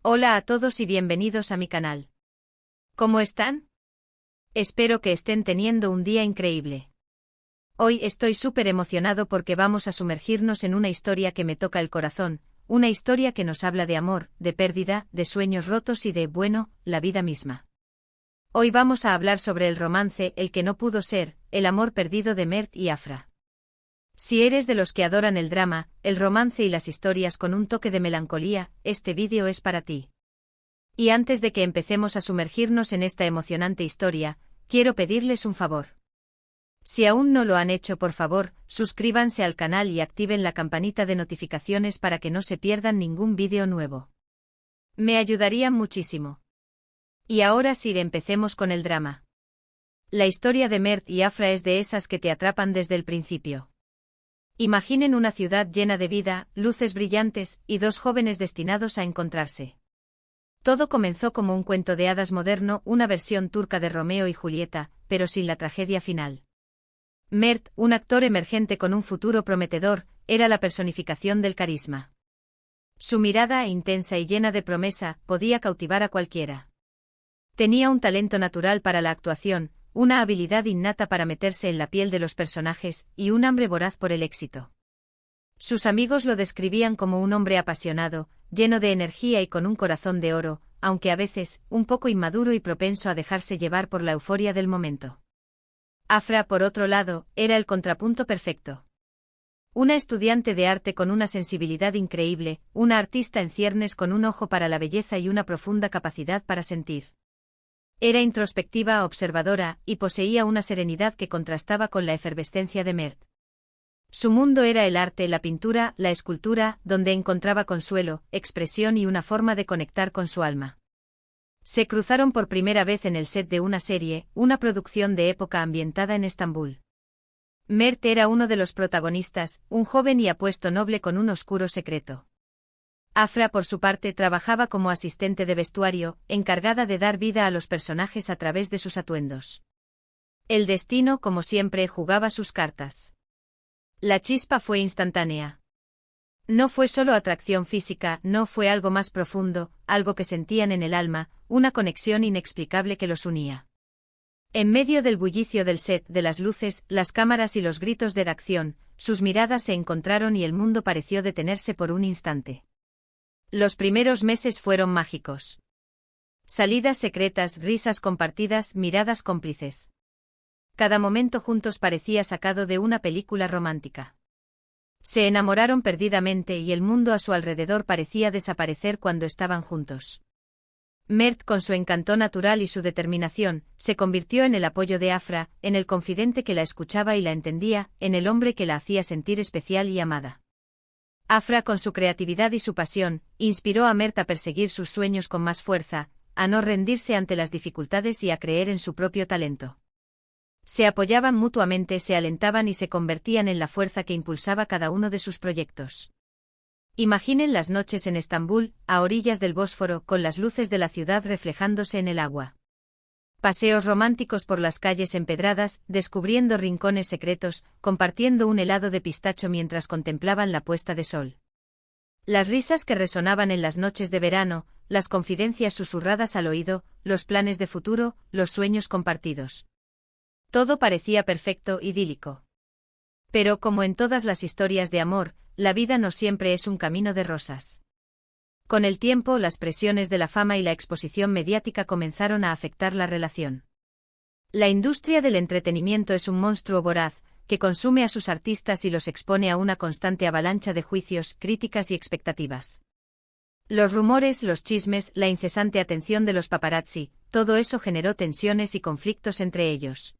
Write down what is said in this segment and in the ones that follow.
Hola a todos y bienvenidos a mi canal. ¿Cómo están? Espero que estén teniendo un día increíble. Hoy estoy súper emocionado porque vamos a sumergirnos en una historia que me toca el corazón, una historia que nos habla de amor, de pérdida, de sueños rotos y de, bueno, la vida misma. Hoy vamos a hablar sobre el romance, el que no pudo ser, el amor perdido de Mert y Afra. Si eres de los que adoran el drama, el romance y las historias con un toque de melancolía, este vídeo es para ti. Y antes de que empecemos a sumergirnos en esta emocionante historia, quiero pedirles un favor. Si aún no lo han hecho, por favor, suscríbanse al canal y activen la campanita de notificaciones para que no se pierdan ningún vídeo nuevo. Me ayudarían muchísimo. Y ahora sí, empecemos con el drama. La historia de Mert y Afra es de esas que te atrapan desde el principio. Imaginen una ciudad llena de vida, luces brillantes, y dos jóvenes destinados a encontrarse. Todo comenzó como un cuento de hadas moderno, una versión turca de Romeo y Julieta, pero sin la tragedia final. Mert, un actor emergente con un futuro prometedor, era la personificación del carisma. Su mirada, intensa y llena de promesa, podía cautivar a cualquiera. Tenía un talento natural para la actuación, una habilidad innata para meterse en la piel de los personajes, y un hambre voraz por el éxito. Sus amigos lo describían como un hombre apasionado, lleno de energía y con un corazón de oro, aunque a veces, un poco inmaduro y propenso a dejarse llevar por la euforia del momento. Afra, por otro lado, era el contrapunto perfecto. Una estudiante de arte con una sensibilidad increíble, una artista en ciernes con un ojo para la belleza y una profunda capacidad para sentir. Era introspectiva, observadora, y poseía una serenidad que contrastaba con la efervescencia de Mert. Su mundo era el arte, la pintura, la escultura, donde encontraba consuelo, expresión y una forma de conectar con su alma. Se cruzaron por primera vez en el set de una serie, una producción de época ambientada en Estambul. Mert era uno de los protagonistas, un joven y apuesto noble con un oscuro secreto. Afra, por su parte, trabajaba como asistente de vestuario, encargada de dar vida a los personajes a través de sus atuendos. El destino, como siempre, jugaba sus cartas. La chispa fue instantánea. No fue solo atracción física, no, fue algo más profundo, algo que sentían en el alma, una conexión inexplicable que los unía. En medio del bullicio del set, de las luces, las cámaras y los gritos de acción, sus miradas se encontraron y el mundo pareció detenerse por un instante. Los primeros meses fueron mágicos. Salidas secretas, risas compartidas, miradas cómplices. Cada momento juntos parecía sacado de una película romántica. Se enamoraron perdidamente y el mundo a su alrededor parecía desaparecer cuando estaban juntos. Mert, con su encanto natural y su determinación, se convirtió en el apoyo de Afra, en el confidente que la escuchaba y la entendía, en el hombre que la hacía sentir especial y amada. Afra, con su creatividad y su pasión, inspiró a Mert a perseguir sus sueños con más fuerza, a no rendirse ante las dificultades y a creer en su propio talento. Se apoyaban mutuamente, se alentaban y se convertían en la fuerza que impulsaba cada uno de sus proyectos. Imaginen las noches en Estambul, a orillas del Bósforo, con las luces de la ciudad reflejándose en el agua. Paseos románticos por las calles empedradas, descubriendo rincones secretos, compartiendo un helado de pistacho mientras contemplaban la puesta de sol. Las risas que resonaban en las noches de verano, las confidencias susurradas al oído, los planes de futuro, los sueños compartidos. Todo parecía perfecto, idílico. Pero como en todas las historias de amor, la vida no siempre es un camino de rosas. Con el tiempo, las presiones de la fama y la exposición mediática comenzaron a afectar la relación. La industria del entretenimiento es un monstruo voraz, que consume a sus artistas y los expone a una constante avalancha de juicios, críticas y expectativas. Los rumores, los chismes, la incesante atención de los paparazzi, todo eso generó tensiones y conflictos entre ellos.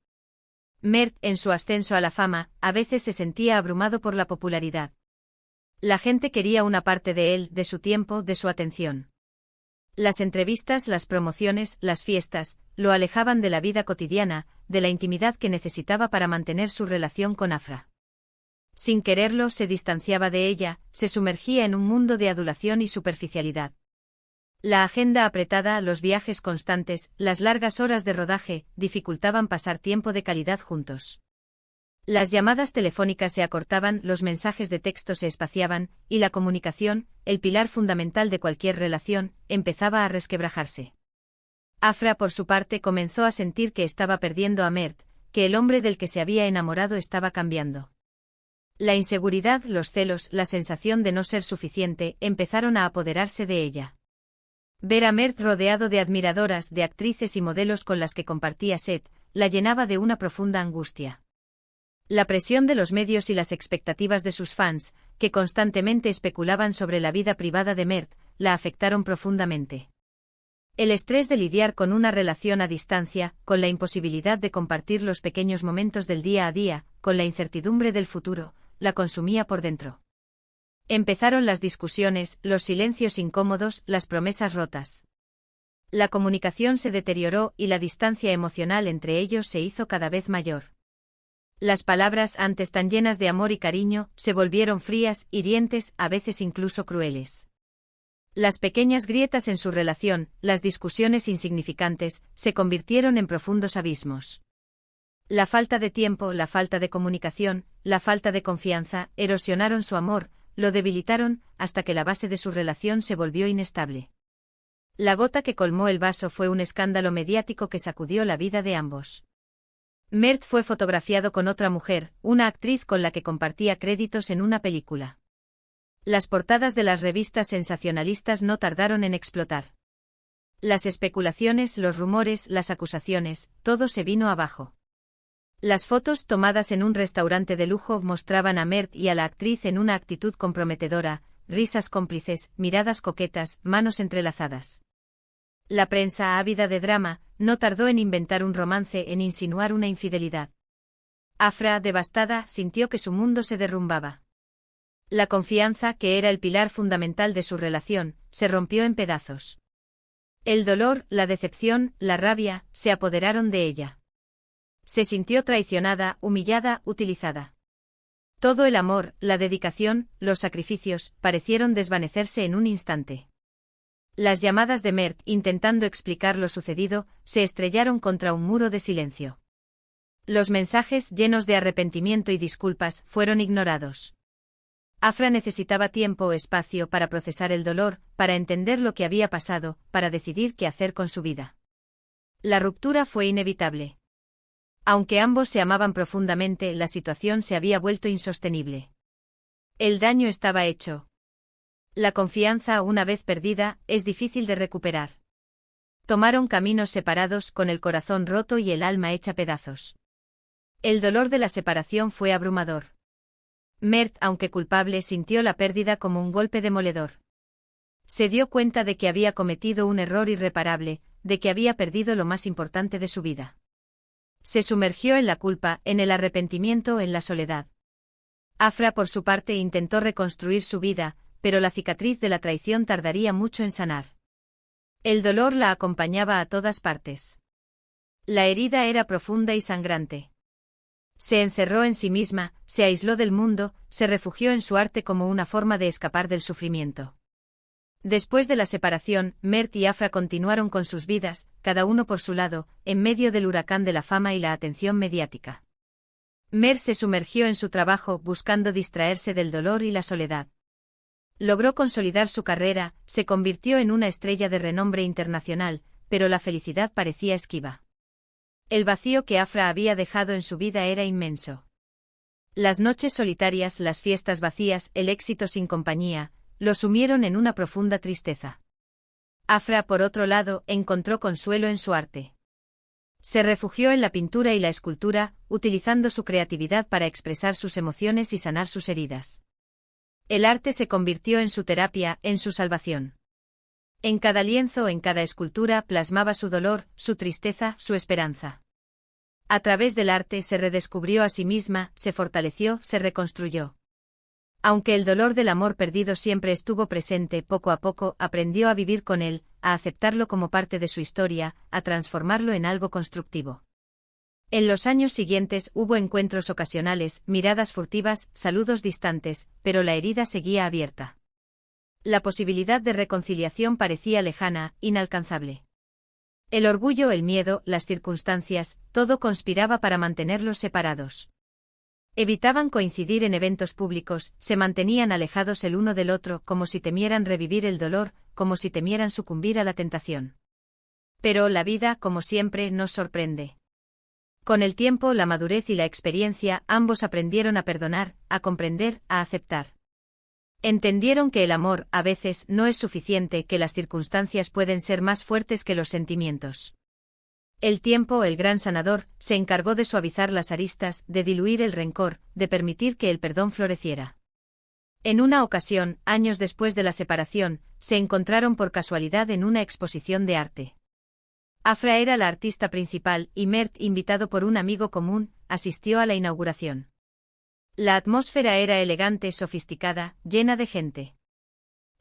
Mert, en su ascenso a la fama, a veces se sentía abrumado por la popularidad. La gente quería una parte de él, de su tiempo, de su atención. Las entrevistas, las promociones, las fiestas, lo alejaban de la vida cotidiana, de la intimidad que necesitaba para mantener su relación con Afra. Sin quererlo, se distanciaba de ella, se sumergía en un mundo de adulación y superficialidad. La agenda apretada, los viajes constantes, las largas horas de rodaje, dificultaban pasar tiempo de calidad juntos. Las llamadas telefónicas se acortaban, los mensajes de texto se espaciaban, y la comunicación, el pilar fundamental de cualquier relación, empezaba a resquebrajarse. Afra, por su parte, comenzó a sentir que estaba perdiendo a Mert, que el hombre del que se había enamorado estaba cambiando. La inseguridad, los celos, la sensación de no ser suficiente, empezaron a apoderarse de ella. Ver a Mert rodeado de admiradoras, de actrices y modelos con las que compartía set, la llenaba de una profunda angustia. La presión de los medios y las expectativas de sus fans, que constantemente especulaban sobre la vida privada de Mert, la afectaron profundamente. El estrés de lidiar con una relación a distancia, con la imposibilidad de compartir los pequeños momentos del día a día, con la incertidumbre del futuro, la consumía por dentro. Empezaron las discusiones, los silencios incómodos, las promesas rotas. La comunicación se deterioró y la distancia emocional entre ellos se hizo cada vez mayor. Las palabras, antes tan llenas de amor y cariño, se volvieron frías, hirientes, a veces incluso crueles. Las pequeñas grietas en su relación, las discusiones insignificantes, se convirtieron en profundos abismos. La falta de tiempo, la falta de comunicación, la falta de confianza, erosionaron su amor, lo debilitaron, hasta que la base de su relación se volvió inestable. La gota que colmó el vaso fue un escándalo mediático que sacudió la vida de ambos. Mert fue fotografiado con otra mujer, una actriz con la que compartía créditos en una película. Las portadas de las revistas sensacionalistas no tardaron en explotar. Las especulaciones, los rumores, las acusaciones, todo se vino abajo. Las fotos tomadas en un restaurante de lujo mostraban a Mert y a la actriz en una actitud comprometedora, risas cómplices, miradas coquetas, manos entrelazadas. La prensa, ávida de drama, no tardó en inventar un romance, en insinuar una infidelidad. Afra, devastada, sintió que su mundo se derrumbaba. La confianza, que era el pilar fundamental de su relación, se rompió en pedazos. El dolor, la decepción, la rabia, se apoderaron de ella. Se sintió traicionada, humillada, utilizada. Todo el amor, la dedicación, los sacrificios, parecieron desvanecerse en un instante. Las llamadas de Mert, intentando explicar lo sucedido, se estrellaron contra un muro de silencio. Los mensajes, llenos de arrepentimiento y disculpas, fueron ignorados. Afra necesitaba tiempo o espacio para procesar el dolor, para entender lo que había pasado, para decidir qué hacer con su vida. La ruptura fue inevitable. Aunque ambos se amaban profundamente, la situación se había vuelto insostenible. El daño estaba hecho. La confianza, una vez perdida, es difícil de recuperar. Tomaron caminos separados, con el corazón roto y el alma hecha pedazos. El dolor de la separación fue abrumador. Mert, aunque culpable, sintió la pérdida como un golpe demoledor. Se dio cuenta de que había cometido un error irreparable, de que había perdido lo más importante de su vida. Se sumergió en la culpa, en el arrepentimiento, en la soledad. Afra, por su parte, intentó reconstruir su vida, pero la cicatriz de la traición tardaría mucho en sanar. El dolor la acompañaba a todas partes. La herida era profunda y sangrante. Se encerró en sí misma, se aisló del mundo, se refugió en su arte como una forma de escapar del sufrimiento. Después de la separación, Mert y Afra continuaron con sus vidas, cada uno por su lado, en medio del huracán de la fama y la atención mediática. Mert se sumergió en su trabajo, buscando distraerse del dolor y la soledad. Logró consolidar su carrera, se convirtió en una estrella de renombre internacional, pero la felicidad parecía esquiva. El vacío que Afra había dejado en su vida era inmenso. Las noches solitarias, las fiestas vacías, el éxito sin compañía, lo sumieron en una profunda tristeza. Afra, por otro lado, encontró consuelo en su arte. Se refugió en la pintura y la escultura, utilizando su creatividad para expresar sus emociones y sanar sus heridas. El arte se convirtió en su terapia, en su salvación. En cada lienzo, en cada escultura, plasmaba su dolor, su tristeza, su esperanza. A través del arte se redescubrió a sí misma, se fortaleció, se reconstruyó. Aunque el dolor del amor perdido siempre estuvo presente, poco a poco aprendió a vivir con él, a aceptarlo como parte de su historia, a transformarlo en algo constructivo. En los años siguientes hubo encuentros ocasionales, miradas furtivas, saludos distantes, pero la herida seguía abierta. La posibilidad de reconciliación parecía lejana, inalcanzable. El orgullo, el miedo, las circunstancias, todo conspiraba para mantenerlos separados. Evitaban coincidir en eventos públicos, se mantenían alejados el uno del otro como si temieran revivir el dolor, como si temieran sucumbir a la tentación. Pero la vida, como siempre, nos sorprende. Con el tiempo, la madurez y la experiencia, ambos aprendieron a perdonar, a comprender, a aceptar. Entendieron que el amor, a veces, no es suficiente, que las circunstancias pueden ser más fuertes que los sentimientos. El tiempo, el gran sanador, se encargó de suavizar las aristas, de diluir el rencor, de permitir que el perdón floreciera. En una ocasión, años después de la separación, se encontraron por casualidad en una exposición de arte. Afra era la artista principal y Mert, invitado por un amigo común, asistió a la inauguración. La atmósfera era elegante, sofisticada, llena de gente.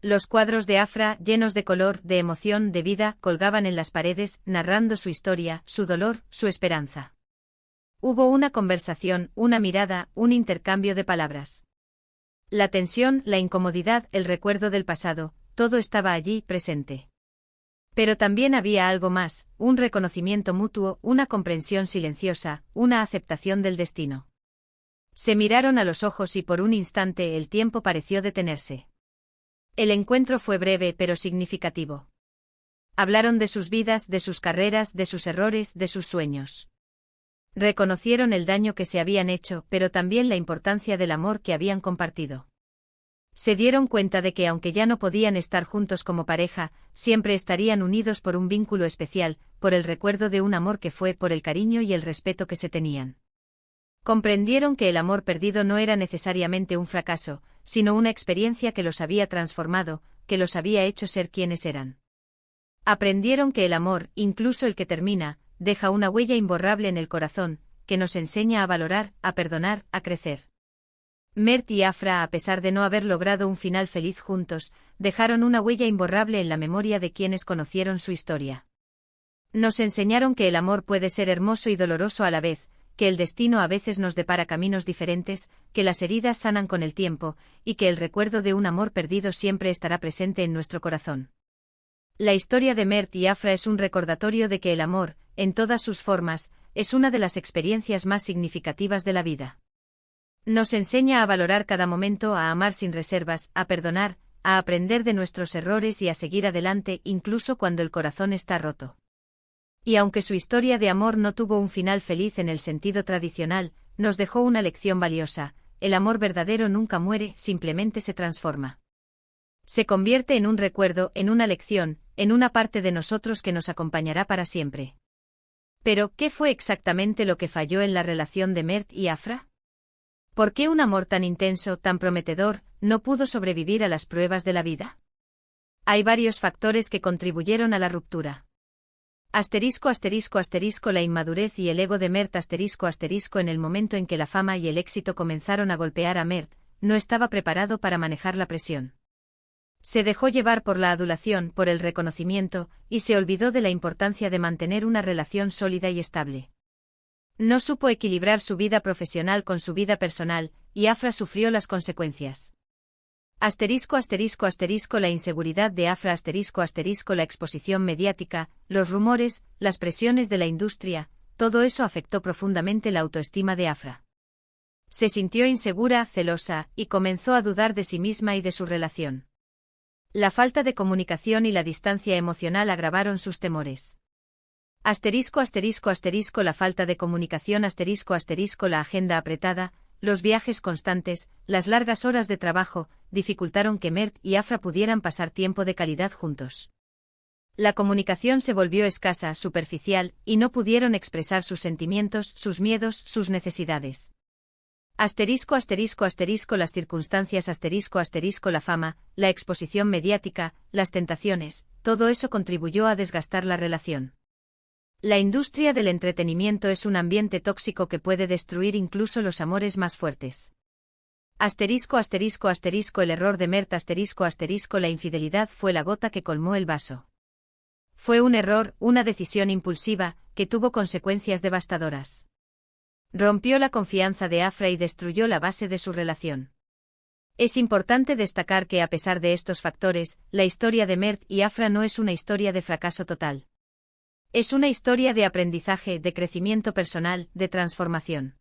Los cuadros de Afra, llenos de color, de emoción, de vida, colgaban en las paredes, narrando su historia, su dolor, su esperanza. Hubo una conversación, una mirada, un intercambio de palabras. La tensión, la incomodidad, el recuerdo del pasado, todo estaba allí, presente. Pero también había algo más, un reconocimiento mutuo, una comprensión silenciosa, una aceptación del destino. Se miraron a los ojos y por un instante el tiempo pareció detenerse. El encuentro fue breve pero significativo. Hablaron de sus vidas, de sus carreras, de sus errores, de sus sueños. Reconocieron el daño que se habían hecho, pero también la importancia del amor que habían compartido. Se dieron cuenta de que aunque ya no podían estar juntos como pareja, siempre estarían unidos por un vínculo especial, por el recuerdo de un amor que fue, por el cariño y el respeto que se tenían. Comprendieron que el amor perdido no era necesariamente un fracaso, sino una experiencia que los había transformado, que los había hecho ser quienes eran. Aprendieron que el amor, incluso el que termina, deja una huella imborrable en el corazón, que nos enseña a valorar, a perdonar, a crecer. Mert y Afra, a pesar de no haber logrado un final feliz juntos, dejaron una huella imborrable en la memoria de quienes conocieron su historia. Nos enseñaron que el amor puede ser hermoso y doloroso a la vez, que el destino a veces nos depara caminos diferentes, que las heridas sanan con el tiempo, y que el recuerdo de un amor perdido siempre estará presente en nuestro corazón. La historia de Mert y Afra es un recordatorio de que el amor, en todas sus formas, es una de las experiencias más significativas de la vida. Nos enseña a valorar cada momento, a amar sin reservas, a perdonar, a aprender de nuestros errores y a seguir adelante incluso cuando el corazón está roto. Y aunque su historia de amor no tuvo un final feliz en el sentido tradicional, nos dejó una lección valiosa: el amor verdadero nunca muere, simplemente se transforma. Se convierte en un recuerdo, en una lección, en una parte de nosotros que nos acompañará para siempre. Pero, ¿qué fue exactamente lo que falló en la relación de Mert y Afra? ¿Por qué un amor tan intenso, tan prometedor, no pudo sobrevivir a las pruebas de la vida? Hay varios factores que contribuyeron a la ruptura. La inmadurez y el ego de Mert en el momento en que la fama y el éxito comenzaron a golpear a Mert, no estaba preparado para manejar la presión. Se dejó llevar por la adulación, por el reconocimiento, y se olvidó de la importancia de mantener una relación sólida y estable. No supo equilibrar su vida profesional con su vida personal, y Afra sufrió las consecuencias. La inseguridad de Afra la exposición mediática, los rumores, las presiones de la industria, todo eso afectó profundamente la autoestima de Afra. Se sintió insegura, celosa, y comenzó a dudar de sí misma y de su relación. La falta de comunicación y la distancia emocional agravaron sus temores. La falta de comunicación la agenda apretada, los viajes constantes, las largas horas de trabajo, dificultaron que Mert y Afra pudieran pasar tiempo de calidad juntos. La comunicación se volvió escasa, superficial, y no pudieron expresar sus sentimientos, sus miedos, sus necesidades. Las circunstancias, la fama, la exposición mediática, las tentaciones, todo eso contribuyó a desgastar la relación. La industria del entretenimiento es un ambiente tóxico que puede destruir incluso los amores más fuertes. El error de Mert la infidelidad fue la gota que colmó el vaso. Fue un error, una decisión impulsiva, que tuvo consecuencias devastadoras. Rompió la confianza de Afra y destruyó la base de su relación. Es importante destacar que a pesar de estos factores, la historia de Mert y Afra no es una historia de fracaso total. Es una historia de aprendizaje, de crecimiento personal, de transformación.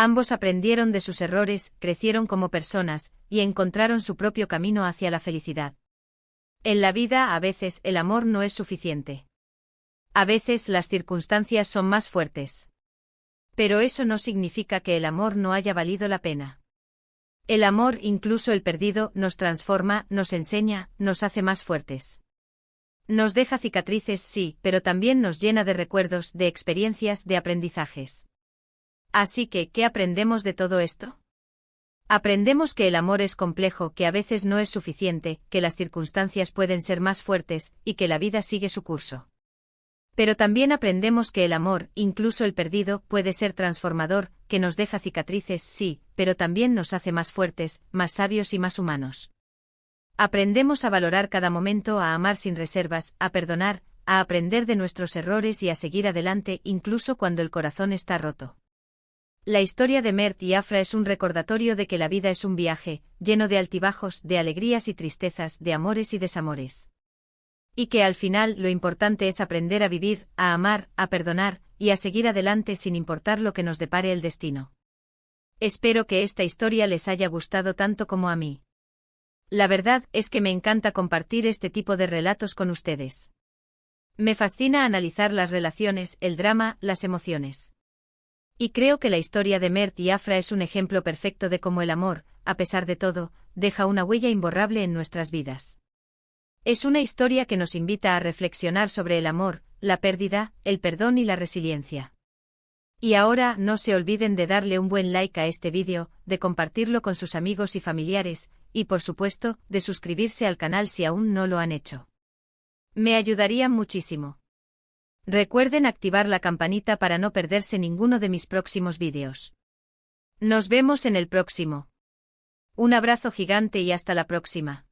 Ambos aprendieron de sus errores, crecieron como personas, y encontraron su propio camino hacia la felicidad. En la vida a veces el amor no es suficiente. A veces las circunstancias son más fuertes. Pero eso no significa que el amor no haya valido la pena. El amor, incluso el perdido, nos transforma, nos enseña, nos hace más fuertes. Nos deja cicatrices, sí, pero también nos llena de recuerdos, de experiencias, de aprendizajes. Así que, ¿qué aprendemos de todo esto? Aprendemos que el amor es complejo, que a veces no es suficiente, que las circunstancias pueden ser más fuertes, y que la vida sigue su curso. Pero también aprendemos que el amor, incluso el perdido, puede ser transformador, que nos deja cicatrices, sí, pero también nos hace más fuertes, más sabios y más humanos. Aprendemos a valorar cada momento, a amar sin reservas, a perdonar, a aprender de nuestros errores y a seguir adelante incluso cuando el corazón está roto. La historia de Mert y Afra es un recordatorio de que la vida es un viaje, lleno de altibajos, de alegrías y tristezas, de amores y desamores. Y que al final lo importante es aprender a vivir, a amar, a perdonar, y a seguir adelante sin importar lo que nos depare el destino. Espero que esta historia les haya gustado tanto como a mí. La verdad es que me encanta compartir este tipo de relatos con ustedes. Me fascina analizar las relaciones, el drama, las emociones. Y creo que la historia de Mert y Afra es un ejemplo perfecto de cómo el amor, a pesar de todo, deja una huella imborrable en nuestras vidas. Es una historia que nos invita a reflexionar sobre el amor, la pérdida, el perdón y la resiliencia. Y ahora no se olviden de darle un buen like a este vídeo, de compartirlo con sus amigos y familiares, y por supuesto, de suscribirse al canal si aún no lo han hecho. Me ayudarían muchísimo. Recuerden activar la campanita para no perderse ninguno de mis próximos vídeos. Nos vemos en el próximo. Un abrazo gigante y hasta la próxima.